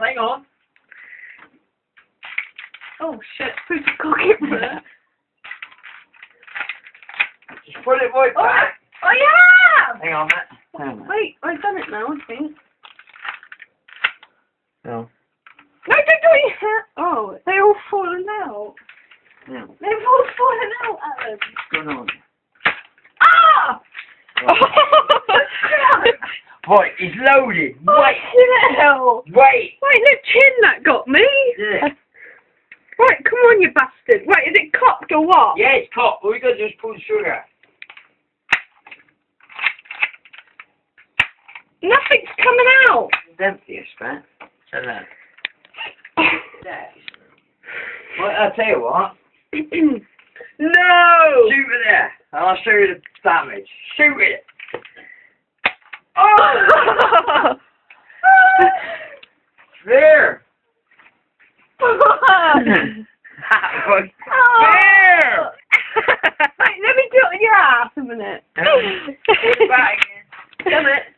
hang on. Oh shit, who's got it there? Just put it right back. I have! Hang on, Matt. Hang on, Matt. Wait, I've done it now, I think. No. No, don't do it yet! Oh, they all fallen out. No. They've all fallen out, Alan. What's going on? Ah! Right, it's loaded. Oh, Wait. hell! Wait. Wait, the chin that got me! Yeah. Right, come on, you bastard. Wait, is it cocked or what? Yeah, it's cocked. All we got to do is put sugar. Nothing's coming out. It's empty, it's fat. So that. Well, I'll tell you what. No! Shoot it there, and I'll show you the damage. Shoot it. Oh! There. Oh! There. Wait, let me do it in your ass a minute. Put it back again. Damn it.